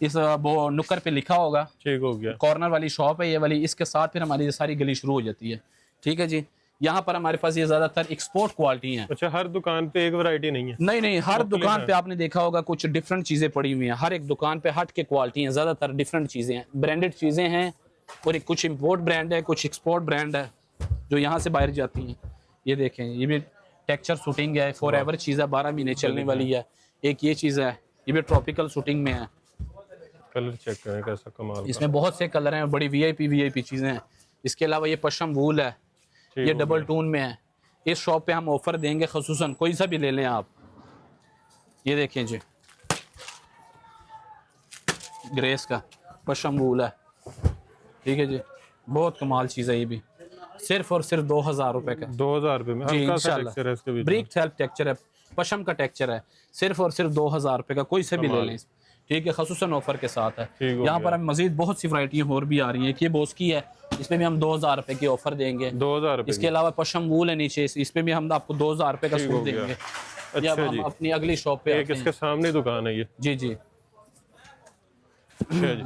इस वो नुक्कर पे लिखा होगा, ठीक हो गया। कॉर्नर वाली शॉप है ये वाली, इसके साथ फिर हमारी ये सारी गली शुरू हो जाती है, ठीक है जी। यहाँ पर हमारे पास ये ज्यादातर एक्सपोर्ट क्वालिटी है। अच्छा, हर दुकान पे एक वैरायटी नहीं है? नहीं, हर दुकान पे आपने देखा होगा कुछ डिफरेंट चीजें पड़ी हुई हैं। हर एक दुकान पे हट के क्वालिटी है, ज्यादातर डिफरेंट चीजें हैं, ब्रांडेड चीजें हैं, और कुछ इम्पोर्ट ब्रांड है, कुछ एक्सपोर्ट ब्रांड है जो यहाँ से बाहर जाती हैं। ये देखें, ये भी टेक्सचर शूटिंग है, फॉर एवर चीज़ है, 12 महीने चलने वाली है। एक ये चीज़ है, ये भी ट्रॉपिकल शूटिंग में है। कलर चेक करें कैसा कमाल, इसमें बहुत से कलर हैं, बड़ी वीआईपी चीज़ें हैं। इसके अलावा ये पशम वूल है, ये डबल टून में है। इस शॉप पे हम ऑफर देंगे खसूसन, कोई सा भी ले लें आप। ये देखें जी, ग्रेस का पशम वूल है, ठीक है जी, बहुत कमाल चीज़ है। ये भी सिर्फ और सिर्फ 2000 रुपए का, 2000 रुपए में हल्का सा टेक्सचर है, इसके बीच ब्रिक सेल्फ टेक्सचर है, पशम का टेक्सचर है, सिर्फ और सिर्फ 2000 रुपए का, कोई से भी ले लें, ठीक है। खसूसन ऑफर के साथ है। यहाँ पर हमें मजीद बहुत सी वैरायटियाँ और भी आ रही हैं। ये बोस की है, इसमें भी हम 2000 रुपए की ऑफर देंगे, 2000 रुपए। इसके अलावा पशम वूल है नीचे, इसमें भी हम आपको 2000 रुपए का सूट देंगे। अच्छा हम जी, अपनी अगली शॉप पे एक इसके सामने दुकान है ये, जी। अच्छा जी,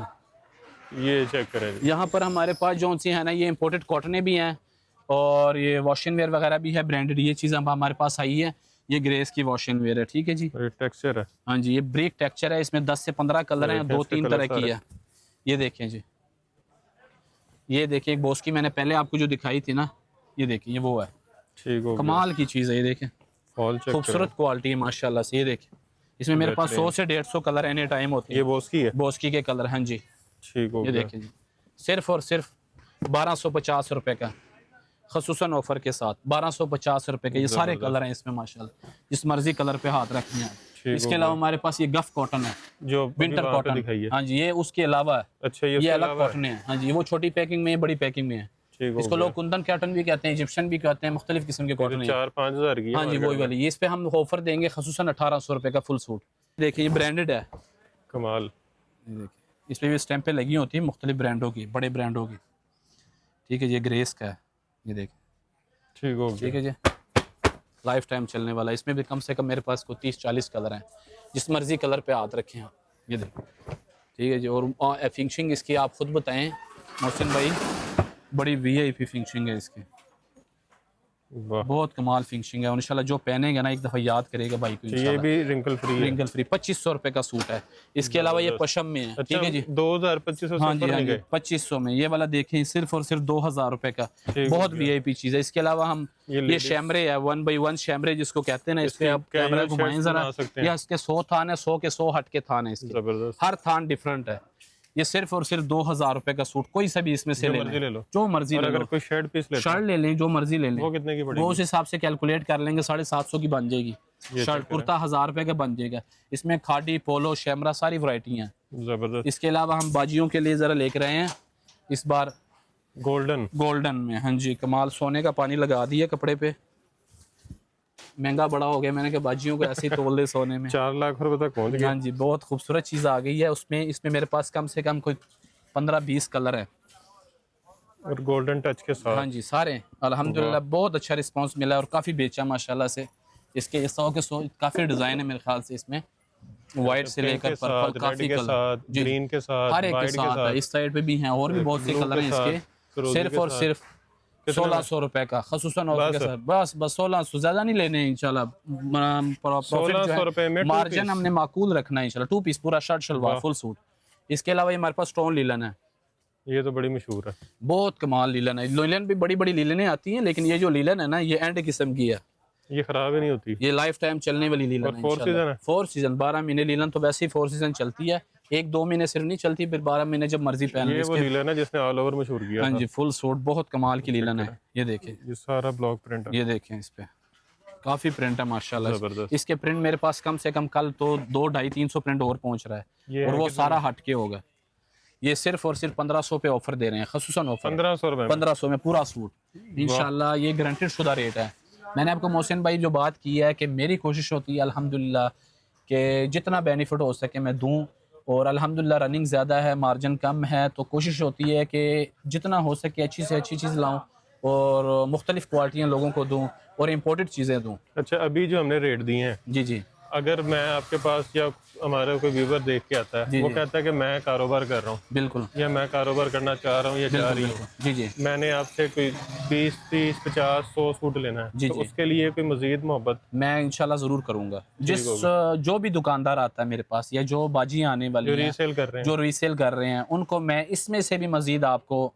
ये चेक करें। यहाँ पर हमारे पास जो सी है ना, ये इम्पोर्टेड कॉटने भी हैं, और ये वॉशिंग वेयर वगैरह भी है ब्रांडेड। ये चीज़ हमारे पास आई है, ये ग्रेस की वॉशिंग वेयर है, ठीक है जी। टेक्सचर है, हाँ जी, ये ब्रिक टेक्सचर है, इसमें 10 से 15 कलर हैं, 2-3 तरह की है। ये देखें जी, ये देखिए एक बॉस की मैंने पहले आपको जो दिखाई थी ना, ये देखिए, ये वो है, ठीक हो, कमाल की चीज़ है। ये देखें, खूबसूरत क्वालिटी है माशाल्लाह से। ये देखें, इसमें मेरे पास 100 से 150 कलर एनी टाइम होते हैं। ये बॉस की है, बॉस की के कलर, हाँ जी, ठीक हो। ये देखें जी, सिर्फ और सिर्फ 1250 रुपए का खसूसन ऑफर के साथ, 1250 रुपए के। ये सारे कलर हैं इसमें माशाल्लाह, जिस मर्जी कलर पे हाथ रखने हैं। इसके अलावा हमारे पास ये गफ कॉटन है, जो विंटर कॉटन, हाँ जी, ये उसके अलावा है। अच्छा, ये अलग कॉटन है, हाँ जी, वो छोटी पैकिंग में, बड़ी पैकिंग में है। इसको लोग कुंदन कॉटन भी कहते हैं, इजिप्शियन भी कहते हैं, मुख्तलिफ किस्म के कॉटन है। 4-5 हज़ार की, हाँ जी, वही वाली। इस पे हम ऑफर देंगे खसूसन 1800 रुपए का फुल सूट। देखिए, ये ब्रांडेड है, कमाल। देखिए, इस पे भी स्टैंपें लगी होती है मुख्तलिफ ब्रांडों की, बड़े ब्रांडों की, ठीक है। ये ग्रेस का है, ये देखिए, ठीक हो, ठीक है जी, लाइफ टाइम चलने वाला। इसमें भी कम से कम मेरे पास को 30-40 कलर हैं, जिस मर्जी कलर पे हाथ रखें आप। ये देखो, ठीक है जी। और फिनिशिंग इसकी आप खुद बताएं मोहसिन भाई, बड़ी वीआईपी फिनिशिंग है इसकी, बहुत कमाल फिनिशिंग है। और इंशाल्लाह जो पहनेगा ना, एक दफ़ा याद करेगा भाई को। ये भी रिंकल फ्री है, रिंकल फ्री 2500 रुपए का सूट है। इसके अलावा ये पशम में है, ठीक है जी, 2000-2500। हाँ जी, 2500 में। ये वाला देखें, सिर्फ और सिर्फ 2000 रुपए का, बहुत वीआईपी चीज़ है। इसके अलावा हम ये शैमरे है, 1x1 शैमरे जिसको कहते हैं ना, इस पे आप कैमरा घुमाएं जरा, या इसके 100 थान है, 100 के 100 हट के थान है इसके, हर थान डिफरेंट है। ये सिर्फ और सिर्फ 2000 रुपए का सूट, कोई सा भी इसमें से ले लो, जो मर्जी ले लो। अगर कोई शर्ट पीस शर्ट ले लें, जो मर्जी ले लें, वो कितने की पड़ेगी? वो उस हिसाब से कैलकुलेट कर लेंगे, 750 की बन जाएगी शर्ट। कुर्ता 1000 रुपए का बन जाएगा। इसमें खादी, पोलो, शैमरा सारी वैरायटी हैं, जबरदस्त। इसके अलावा हम बाजियों के लिए जरा लेकर आए हैं इस बार गोल्डन में, हाँ जी, कमाल। सोने का पानी लगा दिया कपड़े पे, महंगा बड़ा हो गया, मैंने कहा बाजियों को ऐसे ही तोल दे सोने में। 4 लाख रुपए तक पहुंच गया। हाँ जी, बहुत खूबसूरत चीज़ आ गई है। इसमें मेरे पास कम से कम कोई 15-20 कलर है, और गोल्डन टच के साथ। हाँ जी, सारे अल्हम्दुलिल्लाह बहुत अच्छा रिस्पांस मिला है और काफ़ी बेचा माशाल्लाह से। इसके 100 के 100 काफ़ी डिज़ाइन है मेरे ख्याल से इसमें, वाइट से पिंक लेकर के पर्पल, साथ, रेड काफ़ी के कलर। साथ, जी जी, ग्रीन के साथ, हर एक के वाइट के साथ है। साथ, इस साइड पे भी हैं और भी बहुत से ब्लू कलर के हैं साथ, इसके। फिरोजी सिर्फ के और साथ। सिर्फ कितने में? 1600 रुपए का खसूसन ऑफर के बस साथ। बस बस 1600, ज़्यादा नहीं लेने हैं इंशाल्लाह। प्रॉफिट जो 1600 है, रुपए में 2 मार्जिन पीस। हमने माकूल रखना है इंशाल्लाह। 2 पीस पूरा शर्ट शलवार वाह, फुल सूट। इसके अलावा ये हमारे पास स्टोन लीलन है, ये तो बड़ी मशहूर है। बहुत कमाल लीलन है। लीलन भी बड़ी बड़ी लीलनें आती हैं, लेकिन ये जो लीलन है ना, ये एंड किस्म की है। ये खराब ही नहीं होती। ये लाइफ टाइम चलने वाली लीलन और है 4 इंशाल्लाह। सीजन है। 4 सीजन, 12 महीने लीलन तो वैसे ही 4 सीजन चलती है। 1-2 महीने सिर्फ नहीं चलती, फिर 12 महीने जब मर्जी पहन लो ये वो इसके। लीलन है जिसने ऑल ओवर मशहूर किया हाँ था। जी, फुल सूट बहुत कमाल की चेक लीलन है। करें, ये देखें, ये सारा ब्लॉक प्रिंट है। ये देखें, इस पे काफी प्रिंट है माशाल्लाह। जबरदस्त। इसके प्रिंट मेरे पास कम से कम कल तो 200-250-300 प्रिंट और पहुंच रहा है, ये और है वो कितने सारा में? हट के होगा। ये सिर्फ और सिर्फ 1500 पे ऑफर दे रहे हैं, खसूसन ऑफर। 1500 रुपए में। 1500 में पूरा सूट इंशाल्लाह। ये गारंटेड शुदा रेट है। मैंने आपको मोहसिन भाई जो बात की है कि मेरी कोशिश होती है अल्हम्दुलिल्लाह कि जितना बेनिफिट हो सके मैं दूं, और अल्हम्दुलिल्लाह रनिंग ज़्यादा है, मार्जिन कम है, तो कोशिश होती है कि जितना हो सके अच्छी से अच्छी चीज़ लाऊं और मुख्तलिफ क्वालिटियाँ लोगों को दूं और इम्पोर्टेड चीज़ें दूं। अच्छा, अभी जो हमने रेट दिए हैं, जी जी अगर मैं आपके पास या हमारा कोई व्यूवर देख के आता है, जी वो जी, कहता है कि मैं कारोबार कर रहा हूँ बिल्कुल या मैं कारोबार करना चाह रहा हूँ या चाह बिल्कुल रही हूँ, बिल्कुल। जी जी मैंने आपसे कोई 20, 30, 50, 100 सूट लेना है, जी तो जी, उसके लिए कोई मजीद मोहब्बत? मैं इंशाल्लाह ज़रूर करूँगा। जिस जो भी दुकानदार आता है मेरे पास या जो बाजी आने जो वाली हैं, रीसेल कर रहे हैं, जो रीसेल कर रहे हैं, उनको मैं इसमें से भी मज़ीद आपको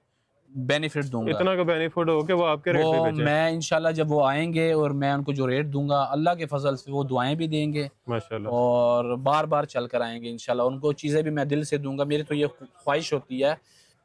बेनिफिट दूंगा। इतना का बेनिफिट हो कि वो आपके रेट पे वो बेचे। मैं इंशाल्लाह जब वो आएंगे और मैं उनको जो रेट दूंगा, अल्लाह के फजल से वो दुआएं भी देंगे माशाल्लाह। और बार बार चल कर आएंगे इंशाल्लाह। उनको चीज़ें भी मैं दिल से दूंगा। मेरी तो ये ख्वाहिश होती है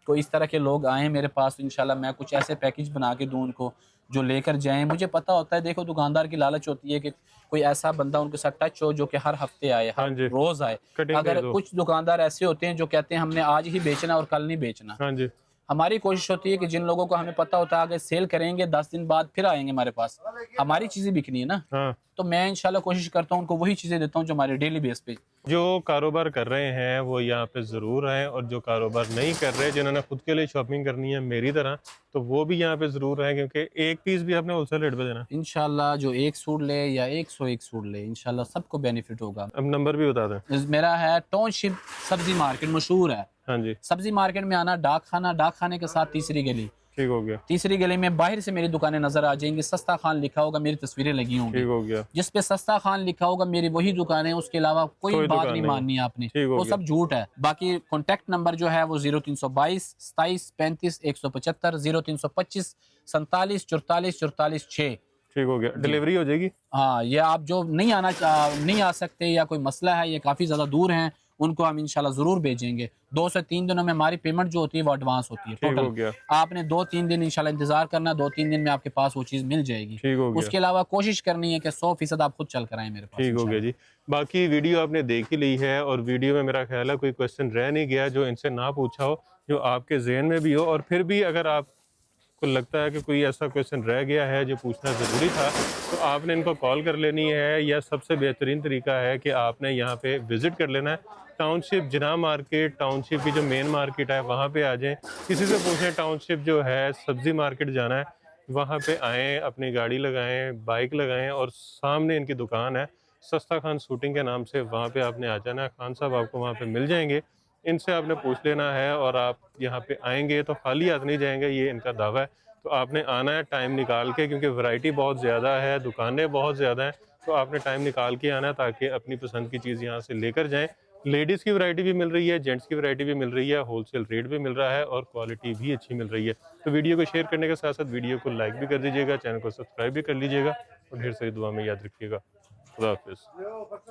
कोई इस तरह के लोग आएँ मेरे पास, तो इंशाल्लाह मैं कुछ ऐसे पैकेज बना के दूं उनको जो लेकर जाएं। मुझे पता होता है, देखो दुकानदार की लालच होती है कि कोई ऐसा बंदा उनके साथ टच हो जो कि हर हफ्ते आए, हाँ हर जी, रोज़ आए। कटिंग दे अगर दो। कुछ दुकानदार ऐसे होते हैं जो कहते हैं हमने आज ही बेचना और कल नहीं बेचना। हाँ जी, हमारी कोशिश होती है कि जिन लोगों को हमें पता होता है आगे सेल करेंगे 10 दिन बाद फिर आएंगे हमारे पास, हमारी चीज़ें बिकनी है ना, हाँ। तो मैं इंशाल्लाह कोशिश करता हूँ उनको वही चीज़ें देता हूँ जो हमारे डेली बेस पे। जो कारोबार कर रहे हैं वो यहाँ पे ज़रूर हैं, और जो कारोबार नहीं कर रहे, जिन्होंने खुद के लिए शॉपिंग करनी है मेरी तरह, तो वो भी यहाँ पे ज़रूर हैं, क्योंकि एक पीस भी आपने होलसेल रेट पे देना। इंशाल्लाह जो एक सूट ले या 101 सूट ले, इंशाल्लाह सबको बेनिफिट होगा। अब नंबर भी बता दें। मेरा है टाउनशिप सब्जी मार्केट, मशहूर है हाँ जी, सब्जी मार्केट में आना, डाक खाना, डाक खाने के साथ तीसरी गली। ठीक हो गया, तीसरी गली में बाहर से मेरी दुकानें नजर आ जाएंगी, सस्ता खान लिखा होगा, मेरी तस्वीरें लगी होंगी। ठीक हो गया। जिस पे सस्ता खान लिखा होगा मेरी वही दुकान है, उसके अलावा कोई बात दुकान नहीं नहीं। माननी है आपने, ठीक हो वो गया। सब झूठ है। बाकी कॉन्टैक्ट नंबर जो है वो 0322 27 35 175, 0325 47 44 44 6। ठीक हो गया, डिलीवरी हो जाएगी। हाँ, ये आप जो नहीं आ सकते या कोई मसला है, ये काफ़ी ज़्यादा दूर हैं, उनको हम इंशाल्लाह ज़रूर भेजेंगे। 2 से 3 दिनों में हमारी पेमेंट जो होती है वो एडवांस होती है ठीक हो टोटल। गया, आपने 2-3 दिन इंशाल्लाह इंतजार करना, 2-3 दिन में आपके पास वो चीज़ मिल जाएगी। ठीक हो गया, उसके अलावा कोशिश करनी है कि 100% आप खुद चल कर आए मेरे पास। ठीक हो गया जी। बाकी वीडियो आपने देख ही ली है, और वीडियो में मेरा ख्याल है कोई क्वेश्चन रह नहीं गया जो इनसे ना पूछा हो, जो आपके जहन में भी हो, और फिर भी अगर आपको लगता है कि कोई ऐसा क्वेश्चन रह गया है जो पूछना ज़रूरी था, तो आपने इनको कॉल कर लेनी है, या सबसे बेहतरीन तरीका है कि आपने यहाँ पे विज़िट कर लेना है। टाउनशिप जिना मार्केट, टाउनशिप की जो मेन मार्केट है वहाँ पे आ जाएं, किसी से पूछें टाउनशिप जो है सब्ज़ी मार्केट जाना है, वहाँ पे आएँ, अपनी गाड़ी लगाएं, बाइक लगाएं, और सामने इनकी दुकान है सस्ता खान शूटिंग के नाम से, वहाँ पे आपने आ जाना है। खान साहब आपको वहाँ पे मिल जाएंगे, इनसे आपने पूछ लेना है, और आप यहाँ पे आएंगे तो खाली हाथ नहीं जाएंगे, ये इनका दावा है। तो आपने आना है टाइम निकाल के, क्योंकि वैरायटी बहुत ज़्यादा है, दुकानें बहुत ज़्यादा हैं, तो आपने टाइम निकाल के आना है ताकि अपनी पसंद की चीज़ यहाँ से लेकर जाएँ। लेडीज़ की वैरायटी भी मिल रही है, जेंट्स की वैरायटी भी मिल रही है, होलसेल रेट भी मिल रहा है, और क्वालिटी भी अच्छी मिल रही है। तो वीडियो को शेयर करने के साथ साथ वीडियो को लाइक भी कर दीजिएगा, चैनल को सब्सक्राइब भी कर लीजिएगा, और ढेर सारी दुआ में याद रखिएगा। खुदा हाफिज़।